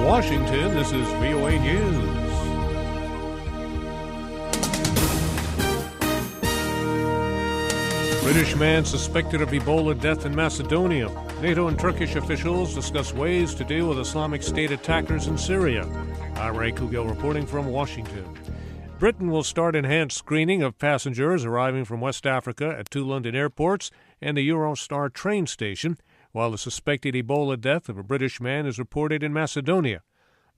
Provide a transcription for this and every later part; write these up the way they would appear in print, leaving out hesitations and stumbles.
Washington, this is VOA News. British man suspected of Ebola death in Macedonia. NATO and Turkish officials discuss ways to deal with Islamic State attackers in Syria. I'm Ray Kouguell reporting from Washington. Britain will start enhanced screening of passengers arriving from West Africa at 2 London airports and the Eurostar train station, while the suspected Ebola death of a British man is reported in Macedonia.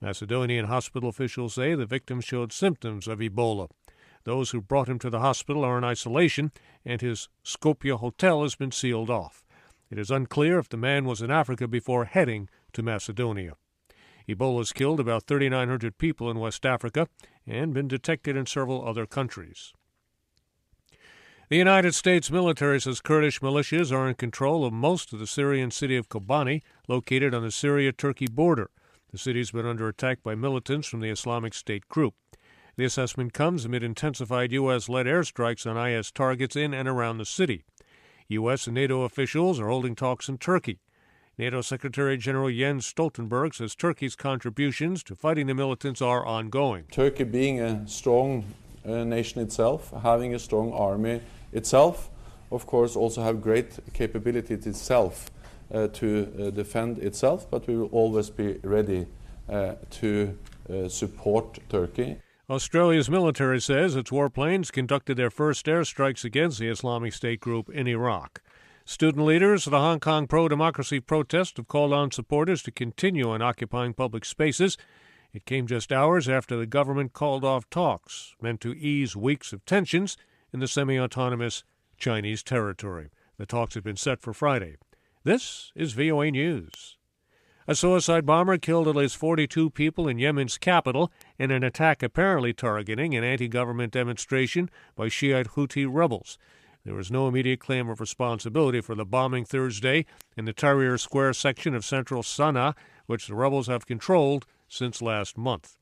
Macedonian hospital officials say the victim showed symptoms of Ebola. Those who brought him to the hospital are in isolation, and his Skopje hotel has been sealed off. It is unclear if the man was in Africa before heading to Macedonia. Ebola has killed about 3,900 people in West Africa and been detected in several other countries. The United States military says Kurdish militias are in control of most of the Syrian city of Kobani, located on the Syria-Turkey border. The city has been under attack by militants from the Islamic State group. The assessment comes amid intensified U.S.-led airstrikes on IS targets in and around the city. U.S. and NATO officials are holding talks in Turkey. NATO Secretary General Jens Stoltenberg says Turkey's contributions to fighting the militants are ongoing. Turkey being a strong nation itself, having a strong army itself, of course also have great capability itself to defend itself, but we will always be ready to support Turkey. Australia's military says its warplanes conducted their first airstrikes against the Islamic State group in Iraq. Student leaders of the Hong Kong pro-democracy protest have called on supporters to continue on occupying public spaces. It came just hours after the government called off talks meant to ease weeks of tensions in the semi-autonomous Chinese territory. The talks had been set for Friday. This is VOA News. A suicide bomber killed at least 42 people in Yemen's capital in an attack apparently targeting an anti-government demonstration by Shiite Houthi rebels. There was no immediate claim of responsibility for the bombing Thursday in the Tahrir Square section of central Sana'a, which the rebels have controlled since last month.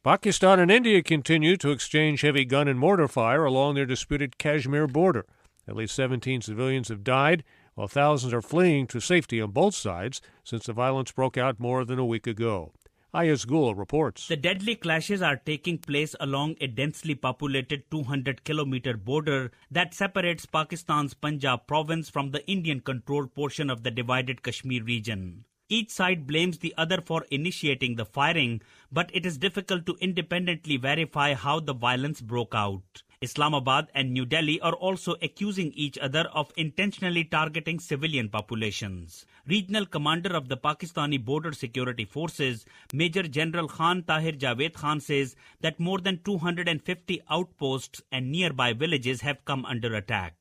Pakistan and India continue to exchange heavy gun and mortar fire along their disputed Kashmir border. At least 17 civilians have died, while thousands are fleeing to safety on both sides since the violence broke out more than a week ago. Ayaz Gul reports. The deadly clashes are taking place along a densely populated 200-kilometer border that separates Pakistan's Punjab province from the Indian-controlled portion of the divided Kashmir region. Each side blames the other for initiating the firing, but it is difficult to independently verify how the violence broke out. Islamabad and New Delhi are also accusing each other of intentionally targeting civilian populations. Regional commander of the Pakistani Border Security Forces, Major General Khan Tahir Javed Khan, says that more than 250 outposts and nearby villages have come under attack.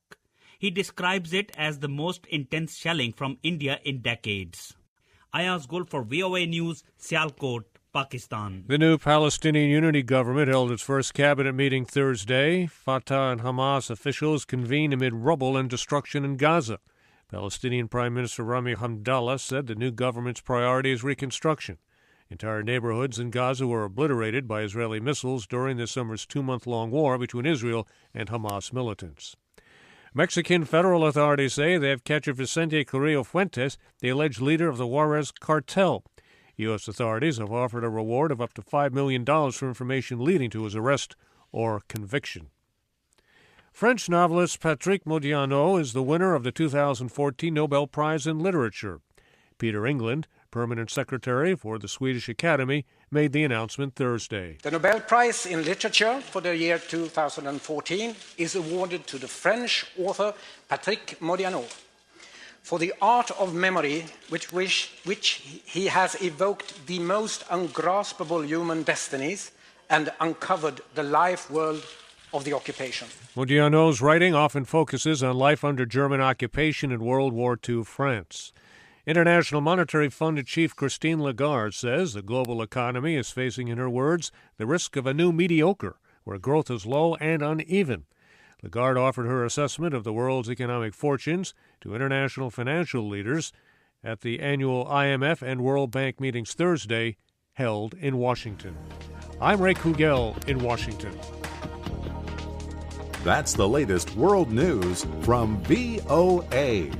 He describes it as the most intense shelling from India in decades. Ayaz Gul for VOA News, Sialkot, Pakistan. The new Palestinian Unity government held its first cabinet meeting Thursday. Fatah and Hamas officials convened amid rubble and destruction in Gaza. Palestinian Prime Minister Rami Hamdallah said the new government's priority is reconstruction. Entire neighborhoods in Gaza were obliterated by Israeli missiles during this summer's 2-month-long war between Israel and Hamas militants. Mexican federal authorities say they have captured Vicente Carrillo Fuentes, the alleged leader of the Juarez cartel. U.S. authorities have offered a reward of up to $5 million for information leading to his arrest or conviction. French novelist Patrick Modiano is the winner of the 2014 Nobel Prize in Literature. Peter England, permanent secretary for the Swedish Academy, made the announcement Thursday. The Nobel Prize in Literature for the year 2014 is awarded to the French author Patrick Modiano for the art of memory, which he has evoked the most ungraspable human destinies and uncovered the life world of the occupation. Modiano's writing often focuses on life under German occupation in World War II France. International Monetary Fund chief Christine Lagarde says the global economy is facing, in her words, the risk of a new mediocre, where growth is low and uneven. Lagarde offered her assessment of the world's economic fortunes to international financial leaders at the annual IMF and World Bank meetings Thursday, held in Washington. I'm Ray Kouguell in Washington. That's the latest world news from VOA.